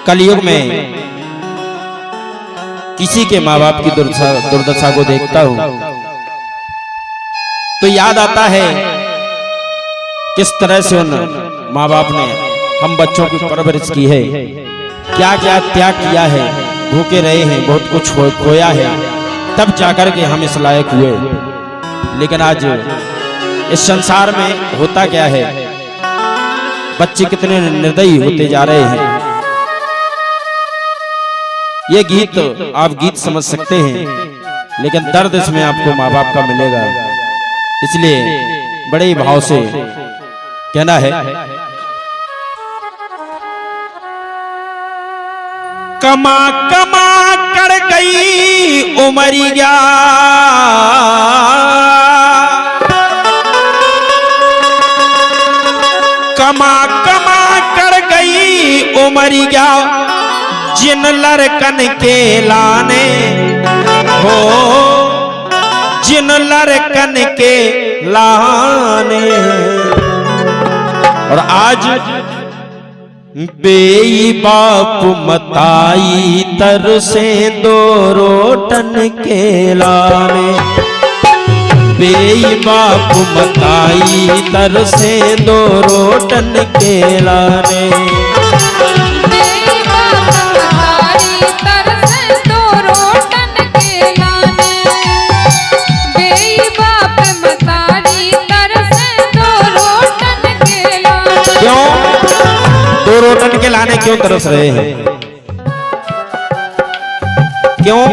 कलयुग में किसी के माँ बाप की दुर्दशा को देखता हूं तो याद आता है किस तरह से उन माँ बाप ने हम बच्चों की परवरिश की है, क्या क्या त्याग किया है, भूखे रहे हैं, बहुत कुछ खोया है, तब जाकर के हम इस लायक हुए। लेकिन आज इस संसार में होता क्या है, बच्चे कितने निर्दयी होते जा रहे हैं। ये गीत आप गीत समझ सकते हैं, लेकिन दर्द इसमें आपको माँ बाप का मिलेगा। इसलिए बड़े ही भाव से कहना है, कमा कमा कर गई उमरिया, कमा कमा कर गई उमरिया, जिन लड़कन के लाने हो, जिन लड़कन के लाने। और आज बेई बाप मताई तरसे दो रोटन के लाने, बेई बाप मताई तरसे दो रोटन के लाने। दो रोटन के लाने क्यों तरस रहे हैं? क्यों?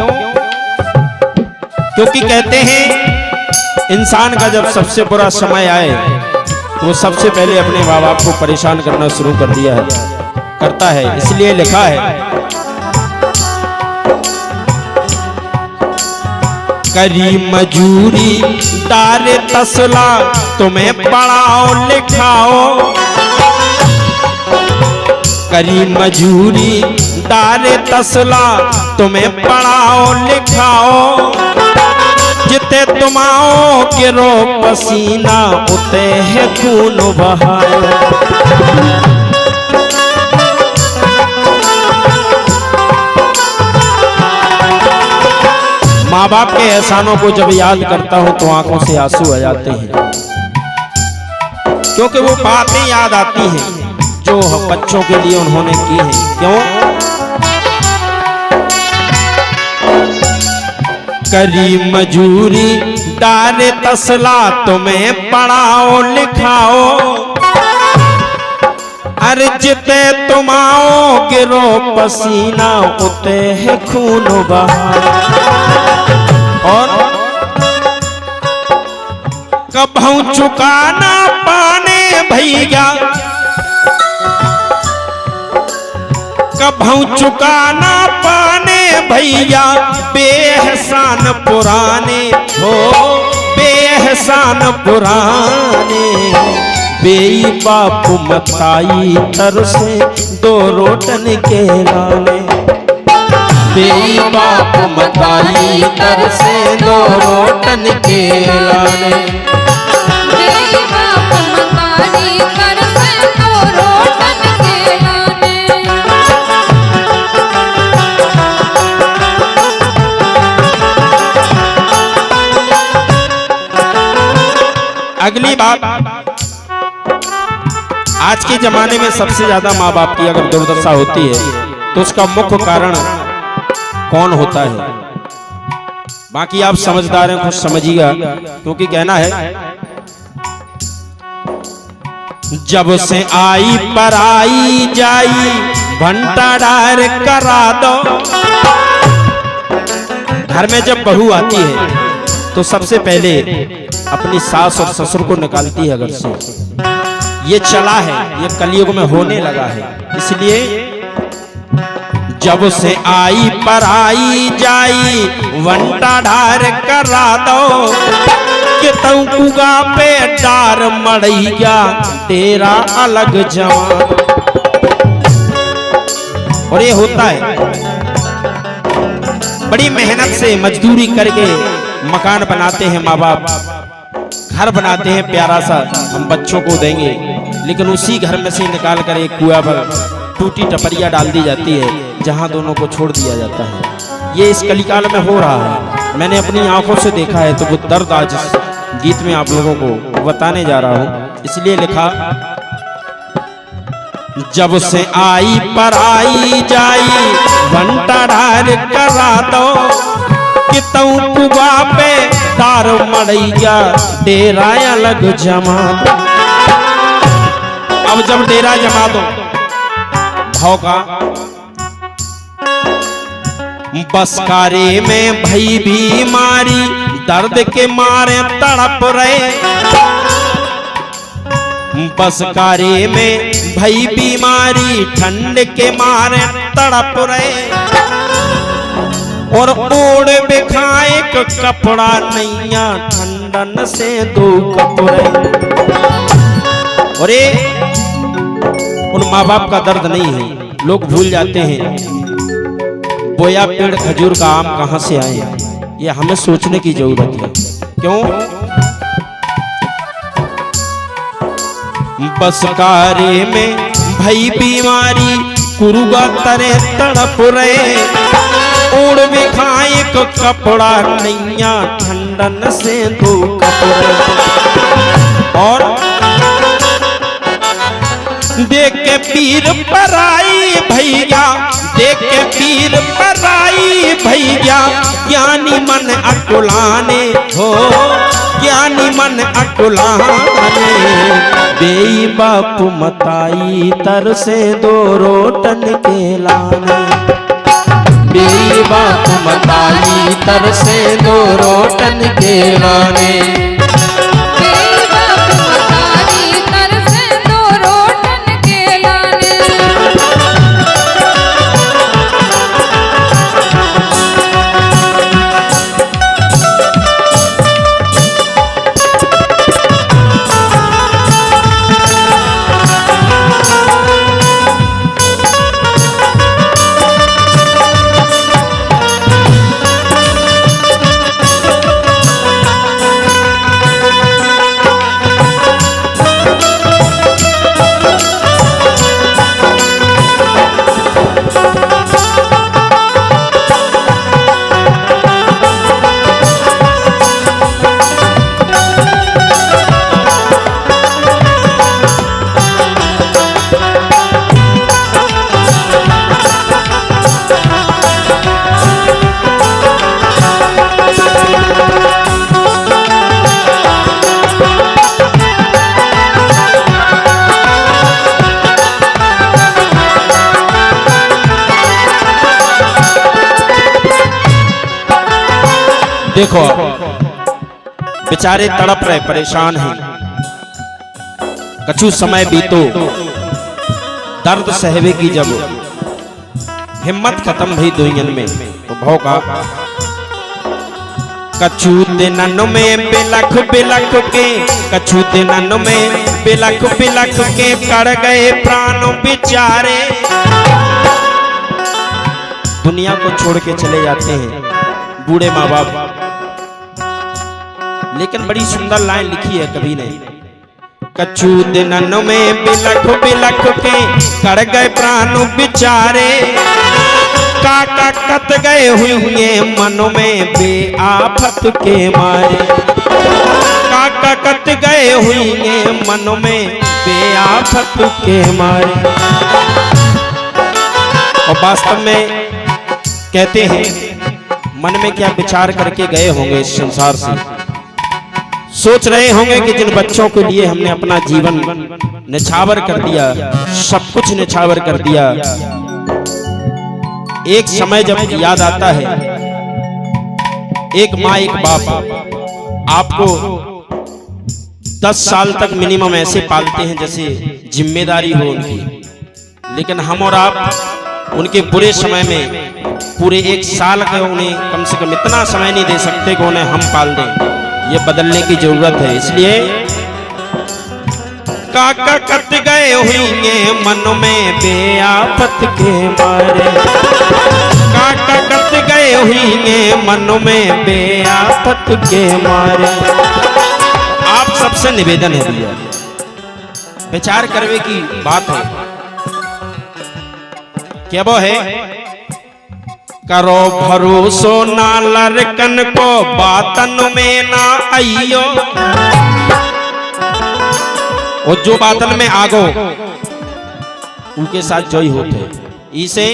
क्योंकि कहते हैं इंसान का जब सबसे बुरा समय आए तो वो सबसे पहले अपने माँ बाप को परेशान करना शुरू करता है। इसलिए लिखा है, करी मजूरी दारे तसला, तुम्हें पढ़ाओ लिखाओ, करी मजूरी दारे तसला, तुम्हें पढ़ाओ लिखाओ, जिते तुम आओ गिरो पसीना, उते है खून बहाओ। माँ बाप के एहसानों को जब याद करता हूं तो आंखों से आंसू आ जाते हैं, क्योंकि वो बातें याद आती हैं जो बच्चों के लिए उन्होंने की है। क्यों? करी मजूरी दारे तसला, तुम्हें पढ़ाओ लिखाओ, अरे जिते तुम आओ गिरो पसीना, उते है खून बहाओ। और कभू चुकाना पाने भैया, कभू चुकाना पाने भैया, बेहसान पुराने हो, बेहसान पुराने। बेई बाप मताई तरसे दो रोटन के लाने, बेई बाप मताई तरसे दो रोटन के लाने। बेई बाप मताई तरसे दो रोटन के लाने। अगली बात, आज के जमाने में सबसे ज्यादा माँ बाप की अगर दुर्दशा होती है तो उसका मुख्य कारण कौन होता है? बाकी आप समझदार हैं, कुछ समझिएगा, क्योंकि कहना है, जब से आई पर आई जाई, घंटा डार करा दो। घर में जब बहू आती है तो सबसे पहले अपनी सास और ससुर को निकालती है घर से। ये चला है, ये कलयुग में होने लगा है। इसलिए जब से आई पर आई जाई, वंटा ढार करा दो, कि तू कुगा पे डार मड़ैया, तेरा अलग जवान। और ये होता है, बड़ी मेहनत से मजदूरी करके मकान बनाते हैं माँ बाप, घर बनाते हैं प्यारा सा, हम बच्चों को देंगे, लेकिन उसी घर में से निकाल कर एक कुआं पर टूटी टपरिया डाल दी जाती है जहां दोनों को छोड़ दिया जाता है। ये इस कलिकाल में हो रहा है, मैंने अपनी आंखों से देखा है। तो वो दर्द आज गीत में आप लोगों को बताने जा रहा हूं, इसलिए लिखा। जब से आई पर आई जाई घंटा ढार करा दो कि तऊ कुबा पे तार मड़ैया डेरा अलग जमा दो। अब जब डेरा जमा दो भाव का बसकारे में भई बीमारी दर्द के मारे तड़प रहे। बसकारे में भई बीमारी ठंड के मारे तड़प रहे। और ओढ़ बिखाए कपड़ा नैया ठंडन से दो कपड़े। और उन माँ बाप का दर्द नहीं है, लोग भूल जाते हैं बोया पेड़ खजूर का आम कहां से आए। ये हमें सोचने की जरूरत है। क्यों? बसकारे में भई बीमारी कुरुगा तरे तड़प रहे। ओढ़ बिखाए को कपड़ा नैया ठंडन से दो कपड़े। और देख के पीर पर आई भैया, देख के पीर पर आई भैया ज्ञानी मन अकुलाने हो, ज्ञानी मन अकुलाने। बेई बाप मताई तर से दो रोटन के लाने। बेई बाप मताई तर से दो रोटन के लाने। देखो बेचारे तड़प रहे, परेशान हैं। कछु समय बीतो दर्द सहवे की जब हिम्मत खत्म भई दुनियन में। तो भाव का कछु दिनन में बिलख बिलख के, कछु दिनन में बिलख बिलख के कर गए प्राण बेचारे। दुनिया को छोड़ के चले जाते हैं बूढ़े माँ बाप। लेकिन बड़ी सुंदर लाइन लिखी है कवि ने। कछु दिनन में बिलख बिलख के कर गए प्राण बिचारे। काका कत गए हुए मन में बेआफत के मारे। काका कत गए हुए मन में बेआफत के मारे। और वास्तव में कहते हैं मन में क्या विचार करके गए होंगे इस संसार से। सोच रहे होंगे कि जिन बच्चों के लिए हमने अपना जीवन निछावर कर दिया, सब कुछ निछावर कर दिया। एक समय जब याद आता है, एक माँ एक बाप आपको 10 साल तक मिनिमम ऐसे पालते हैं जैसे जिम्मेदारी हो उनकी। लेकिन हम और आप उनके बुरे समय में पूरे 1 साल का उन्हें कम से कम इतना समय नहीं दे सकते कि उन्हें हम पाल दें। ये बदलने की जरूरत है। इसलिए काका कट गए हुए मन में बेआफत के मारे। काका कट गए हुए मन में बेआफत के मारे। आप सबसे निवेदन है भैया, विचार करने की बात है। क्या वो है? करो भरोसो ना लड़कन को बातन में ना आइयो, और जो बातन में आगो उनके साथ जोई होते। इसे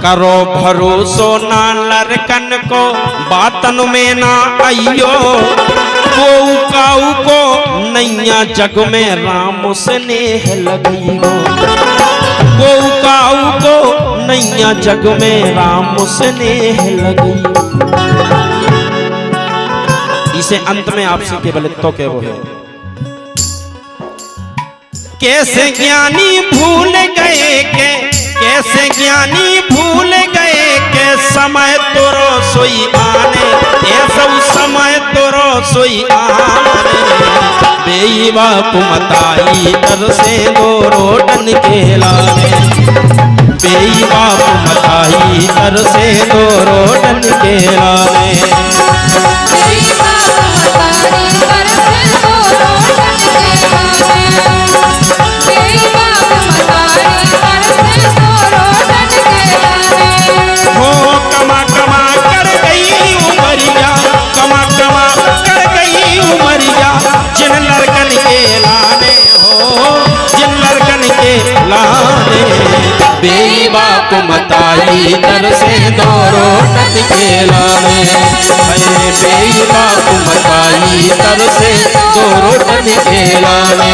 करो भरोसो ना लड़कन को बातन में ना आइयो, को नैया जग में राम स्नेह लगइयो, को नैया जग में राम स्नेह लगइयो। इसे अंत में आपसे केवल तो के वो है, कैसे ज्ञानी भूल गए के, कैसे ज्ञानी भूल गए के समय तोरो सोई आने, ये सब समय तोरो सोई आने। बेई बाप मताई तर से दो रोटन के लाने, बेई बाप मताई तर से दो रोटन के लाने। बेई बाप मताई तर से दो रोटन के लाने, बेई बाप मताई तर से दो रोटन के लाने।